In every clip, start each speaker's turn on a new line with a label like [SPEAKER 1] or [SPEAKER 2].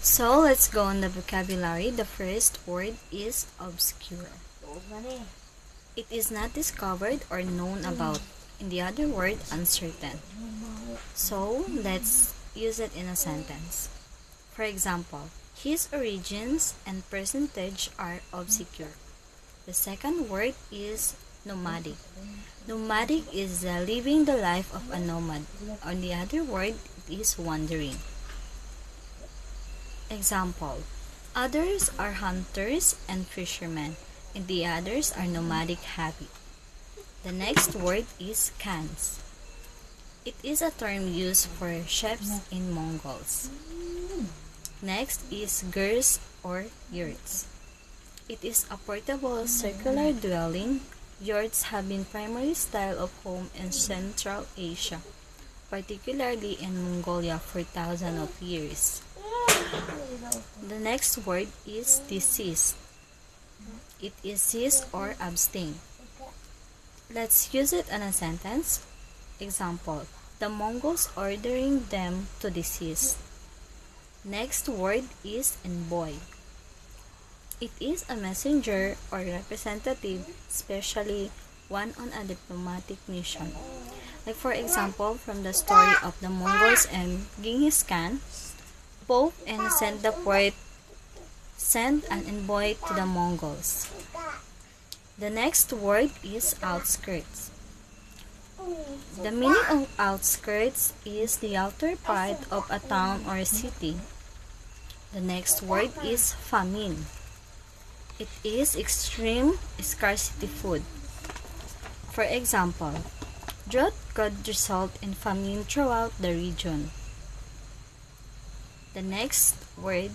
[SPEAKER 1] So let's go on the vocabulary. The first word is obscure. It is not discovered or known about. In the other word, uncertain. So let's use it in a sentence. For example, his origins and percentage are obscure. The second word is nomadic. Nomadic is living the life of a nomad. On the other word, it is wandering. Example, others are hunters and fishermen, and the others are nomadic habit. The next word is khans. It is a term used for chefs in Mongols. Next is gurs or yurts. It is a portable circular dwelling. Yurts have been primary style of home in Central Asia, particularly in Mongolia for thousands of years. The next word is desist. It is cease or abstain. Let's use it in a sentence. Example, the Mongols ordering them to desist. Next word is envoy. It is a messenger or representative, especially one on a diplomatic mission. Like for example, from the story of the Mongols and Genghis Khan, Pope and sent an envoy to the Mongols. The next word is outskirts. The meaning of outskirts is the outer part of a town or city. The next word is famine. It is extreme scarcity food. For example, drought could result in famine throughout the region. The next word,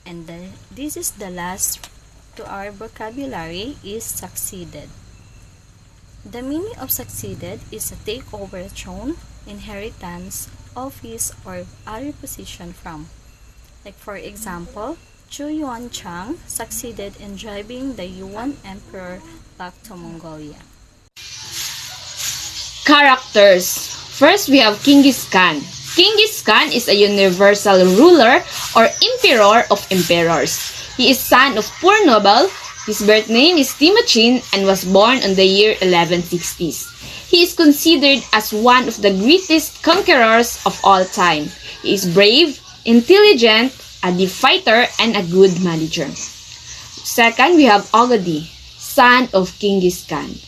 [SPEAKER 1] and this is the last to our vocabulary, is succeeded. The meaning of succeeded is a takeover throne, inheritance, office, or other position from. Like for example, Chu Yuanchang succeeded in driving the Yuan Emperor back to Mongolia.
[SPEAKER 2] Characters. First, we have Genghis Khan. Genghis Khan is a universal ruler or emperor of emperors. He is son of poor noble. His birth name is Timochin and was born on the year 1160s. He is considered as one of the greatest conquerors of all time. He is brave, intelligent, a deep fighter, and a good manager. Second, we have Ogodi, son of Genghis Khan.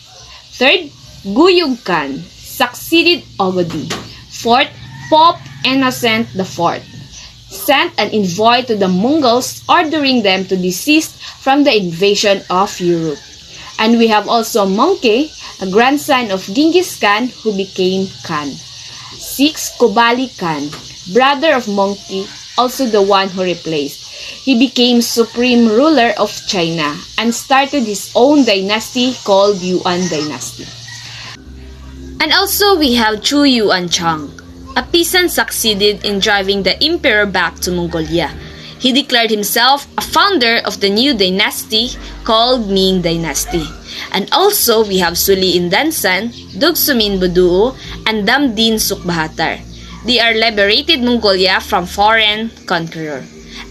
[SPEAKER 2] Third, Guyub Khan succeeded Ogodi. Fourth, Pope Innocent IV sent an envoy to the Mongols ordering them to desist from the invasion of Europe. And we have also Mongke, a grandson of Genghis Khan who became Khan. 6. Kubali Khan, brother of Mongke, also the one who replaced. He became supreme ruler of China and started his own dynasty called Yuan Dynasty. And also we have Chu Yuanchang. A peasant succeeded in driving the emperor back to Mongolia. He declared himself a founder of the new dynasty called Ming Dynasty. And also we have Suli Indansan, Dugsumin Buduo, and Damdin Sukbahatar. They are liberated Mongolia from foreign conqueror.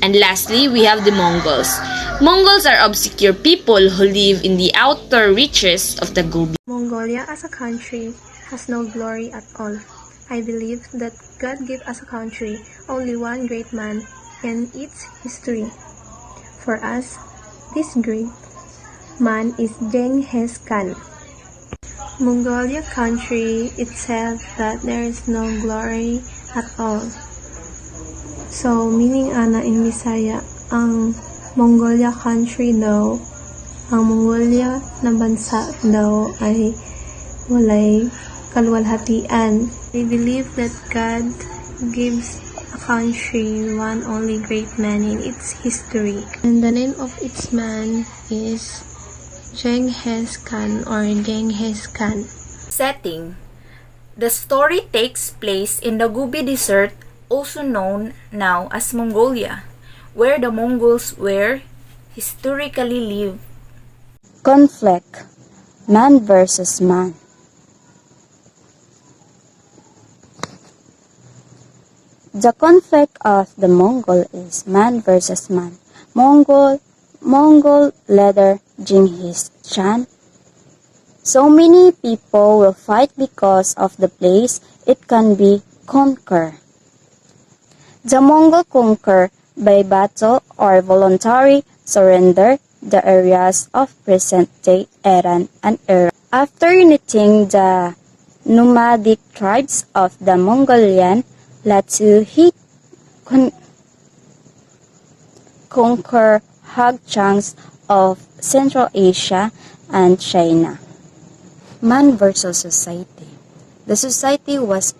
[SPEAKER 2] And lastly, we have the Mongols. Mongols are obscure people who live in the outer reaches of the Gobi.
[SPEAKER 3] Mongolia as a country has no glory at all. I believe that God gave us a country only one great man in its history. For us, this great man is Genghis Khan. Mongolia country itself that there is no glory at all. So meaning ana in Bisaya, ang Mongolia country daw, ang Mongolia na bansa daw ay walay kalwalhatian. I believe that God gives a country one only great man in its history. And the name of its man is Genghis Khan or Genghis Khan.
[SPEAKER 4] Setting. The story takes place in the Gobi Desert, also known now as Mongolia, where the Mongols were historically lived.
[SPEAKER 5] Conflict. Man versus man. The conflict of the Mongol is man versus man. Mongol leader Genghis Khan. So many people will fight because of the place it can be conquered. The Mongol conquer by battle or voluntary surrender the areas of present-day Iran and Iraq. After uniting the nomadic tribes of the Mongolian plateau, he conquered huge chunks of Central Asia and China. Man versus society. The society was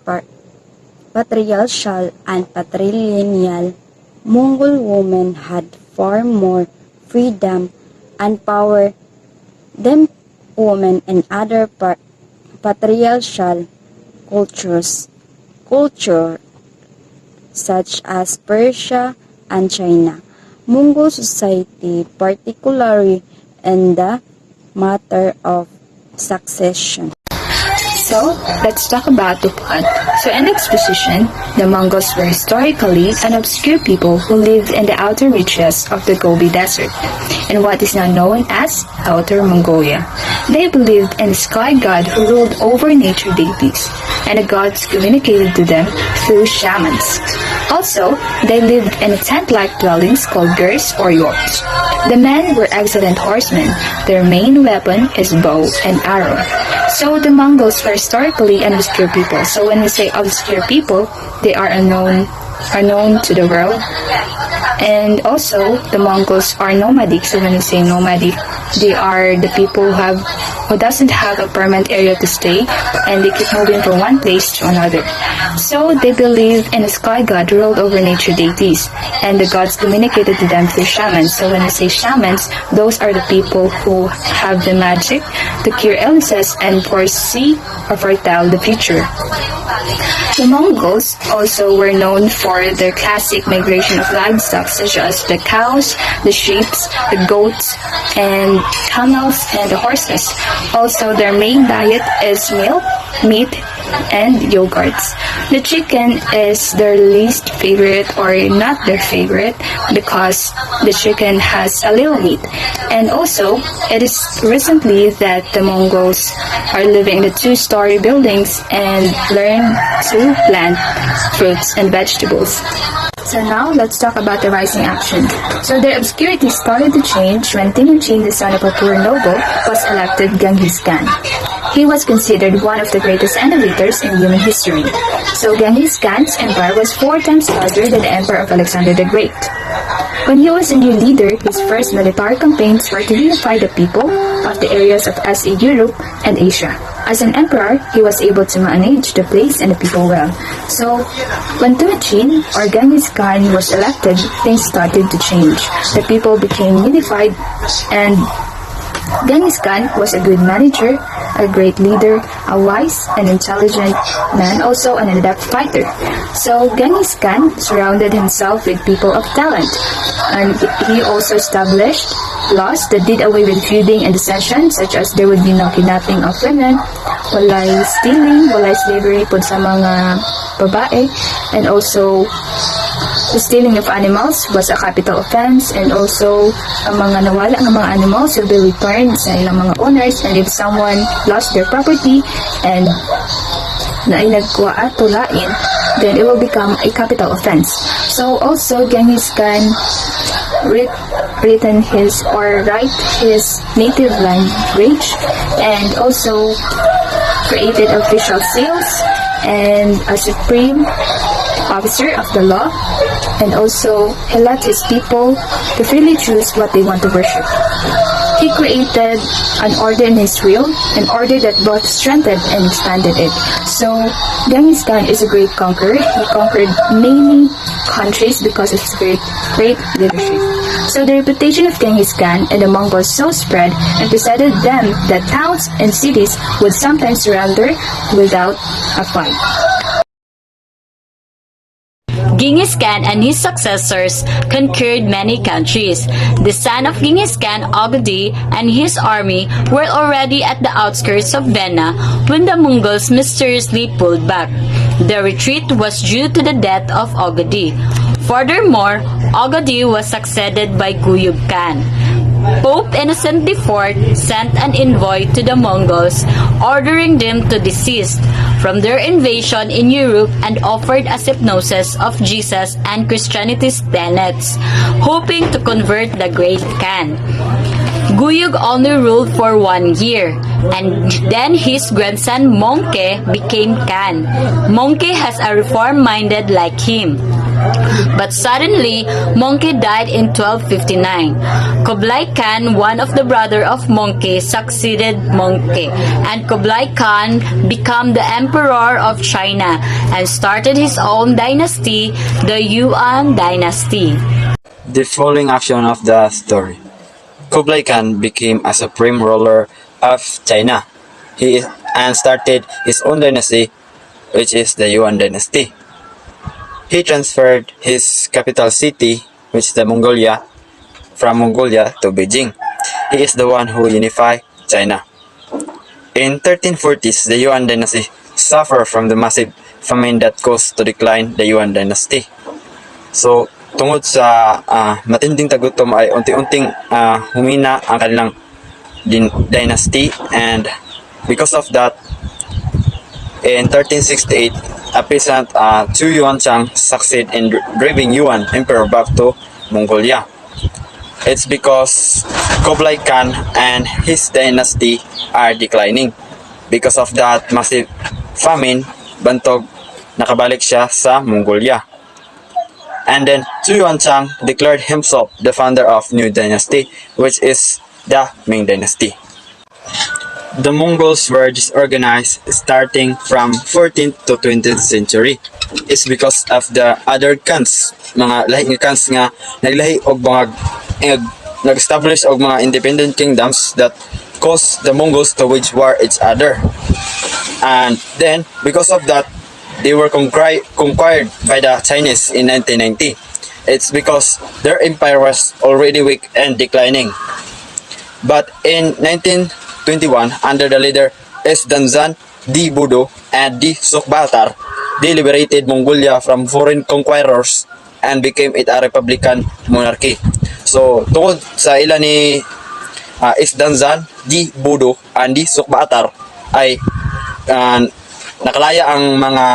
[SPEAKER 5] patriarchal and patrilineal. Mongol women had far more freedom and power than women in other patriarchal culture such as Persia and China. Mongol society, particularly in the matter of succession.
[SPEAKER 2] So, let's talk about the plot. So in the exposition, the Mongols were historically an obscure people who lived in the outer reaches of the Gobi Desert, in what is now known as Outer Mongolia. They believed in a sky god who ruled over nature deities, and the gods communicated to them through shamans. Also, they lived in tent-like dwellings called gurs or yurts. The men were excellent horsemen. Their main weapon is bow and arrow. So the Mongols were historically an obscure people. So when we say obscure people, they are known to the world. And also, the Mongols are nomadic. So when we say nomadic, they are the people who doesn't have a permanent area to stay, and they keep moving from one place to another. So they believe in a sky god who ruled over nature deities, and the gods communicated to them through shamans. So when we say shamans, those are the people who have the magic to cure illnesses and foresee or foretell the future. The Mongols also were known for their classic migration of livestock such as the cows, the sheep, the goats, and camels and the horses. Also, their main diet is milk, meat, and yogurts. The chicken is their least favorite or not their favorite because the chicken has a little meat. And also, it is recently that the Mongols are living in the two-story buildings and learn to plant fruits and vegetables. So now, let's talk about the rising action. So their obscurity started to change when Temujin, the son of a poor noble, was elected Genghis Khan. He was considered one of the greatest innovators in human history. So Genghis Khan's empire was 4 times larger than the empire of Alexander the Great. When he was a new leader, his first military campaigns were to unify the people of the areas of Asia, Europe, and Asia. As an emperor, he was able to manage the place and the people well. So, when Temujin or Genghis Khan was elected, things started to change. The people became unified, and Genghis Khan was a good manager, a great leader, a wise and intelligent man, also an adept fighter. So Genghis Khan surrounded himself with people of talent, and he also established laws that did away with feuding and dissension, such as there would be no kidnapping of women, walay stealing, walay slavery po sa mga babae, and also the stealing of animals was a capital offense, and also ang mga nawala ng mga animals will be returned sa ilang mga owners, and if someone lost their property and na inagkuha at tulain, then it will become a capital offense. So also Genghis Khan write his native language, and also created official seals and a supreme officer of the law, and also he let his people to freely choose what they want to worship. He created an order in his will, an order that both strengthened and expanded it. So Genghis Khan is a great conqueror. He conquered many countries because of his great leadership. So the reputation of Genghis Khan and the Mongols so spread and persuaded them that towns and cities would sometimes surrender without a fight.
[SPEAKER 1] Genghis Khan and his successors conquered many countries. The son of Genghis Khan, Ogedi, and his army were already at the outskirts of Vienna when the Mongols mysteriously pulled back. The retreat was due to the death of Ogadi. Furthermore, Ogadi was succeeded by Guyub Khan. Pope Innocent IV sent an envoy to the Mongols, ordering them to desist from their invasion in Europe and offered a hypnosis of Jesus and Christianity's tenets, hoping to convert the great Khan. Guyub only ruled for 1 year, and then his grandson Mongke became Khan. Mongke has a reform-minded like him. But suddenly, Mongke died in 1259. Kublai Khan, one of the brother of Mongke, succeeded Mongke, and Kublai Khan became the emperor of China and started his own dynasty, the Yuan dynasty.
[SPEAKER 6] The following action of the story. Kublai Khan became a supreme ruler of China. And started his own dynasty, which is the Yuan dynasty. He transferred his capital city, which is the Mongolia, from Mongolia to Beijing. He is the one who unified China. In 1340s, the Yuan dynasty suffered from the massive famine that caused to decline the Yuan dynasty. So, tungod sa matinding tagutom ay unti-unting humina ang kanilang dynasty, and because of that, in 1368, a peasant Chu Yuanchang succeeded in driving Yuan emperor back to Mongolia. It's because Kublai Khan and his dynasty are declining. Because of that massive famine, bantog nakabalik siya sa Mongolia. And then Chu Yuanchang declared himself the founder of new dynasty, which is the Ming dynasty. The Mongols were disorganized starting from 14th to 20th century. It's because of the other Khans, mga lahi nga Khans nga naglahi og mga nag-establish og mga independent kingdoms that caused the Mongols to wage war each other. And then, because of that, they were conquered by the Chinese in 1990. It's because their empire was already weak and declining. But in 1921, under the leader S. Danzan, D. Budo, and D. Sukbatar, they liberated Mongolia from foreign conquerors and became it a republican monarchy. So, tungkol sa ilan ni S. Danzan, D. Budo, and D. Sukbatar ay nakalaya ang mga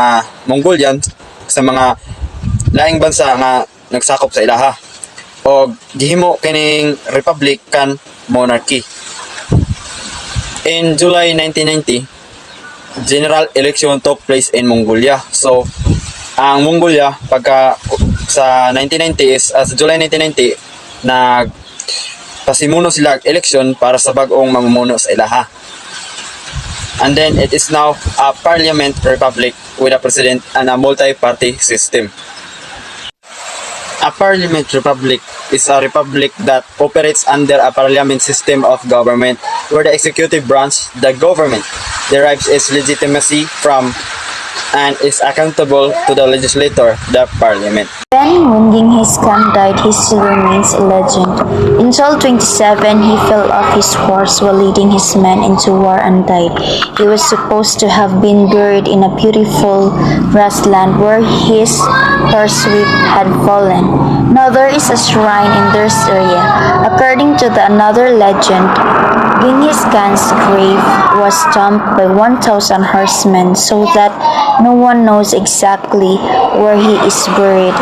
[SPEAKER 6] Mongolian sa mga laing bansa nga nagsakop sa ilaha o gihimo kining republican monarchy. In July 1990, general election took place in Mongolia. So, ang Mongolia pagka sa 1990 is sa July 1990 pasimuno sila election para sa bag-ong mamumuno sa ilaha. And then it is now a parliament republic with a president and a multi-party system. A parliament republic is a republic that operates under a parliament system of government where the executive branch, the government, derives its legitimacy from and is accountable to the legislator, the parliament.
[SPEAKER 5] When Genghis Khan died, his history remains a legend. In 1227, he fell off his horse while leading his men into war and died. He was supposed to have been buried in a beautiful grassland where his horsewhip had fallen. Now there is a shrine in this area. According to another legend, Genghis Khan's grave was stomped by 1,000 horsemen so that no one knows exactly where he is buried.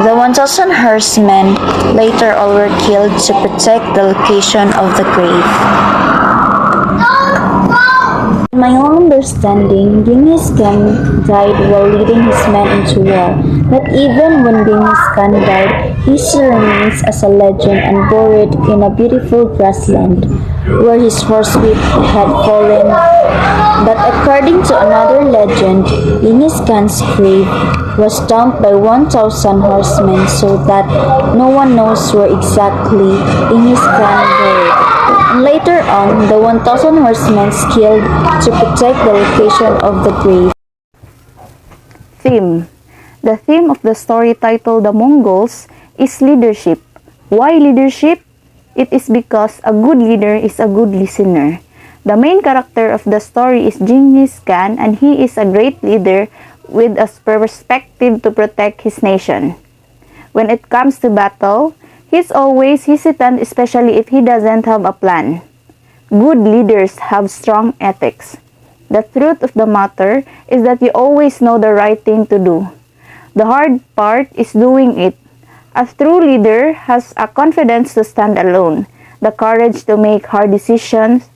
[SPEAKER 5] The 1,000 horsemen later all were killed to protect the location of the grave. In my own understanding, Genghis Khan died while leading his men into war. But even when Genghis Khan died, he still remains as a legend and buried in a beautiful grassland where his horsewhip had fallen. But according to another legend, Genghis Khan's grave was stomped by 1,000 horsemen so that no one knows where exactly Genghis Khan buried. And later on, the 1,000 horsemen killed to protect the location of the grave.
[SPEAKER 7] Theme. The theme of the story titled The Mongols is leadership. Why leadership? It is because a good leader is a good listener. The main character of the story is Genghis Khan, and he is a great leader with a perspective to protect his nation. When it comes to battle, he's always hesitant, especially if he doesn't have a plan. Good leaders have strong ethics. The truth of the matter is that you always know the right thing to do. The hard part is doing it. A true leader has a confidence to stand alone, the courage to make hard decisions,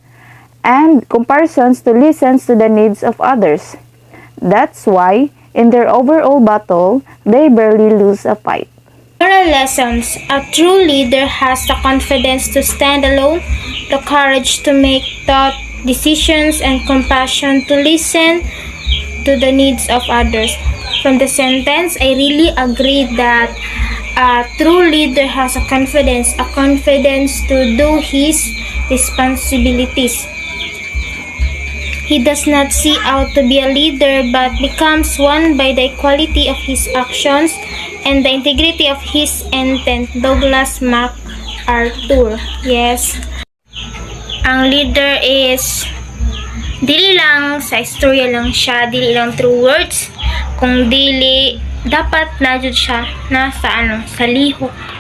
[SPEAKER 7] and comparisons to listen to the needs of others. That's why, in their overall battle, they barely lose a fight.
[SPEAKER 8] Moral lessons. A true leader has the confidence to stand alone, the courage to make thought decisions, and compassion to listen to the needs of others. From the sentence, I really agree that a true leader has a confidence to do his responsibilities. He does not see out to be a leader but becomes one by the quality of his actions and the integrity of his intent. Douglas MacArthur. Yes. Ang leader is dili lang sa istorya lang siya, dili lang through words, kung dili dapat na jud siya na sa sa lihok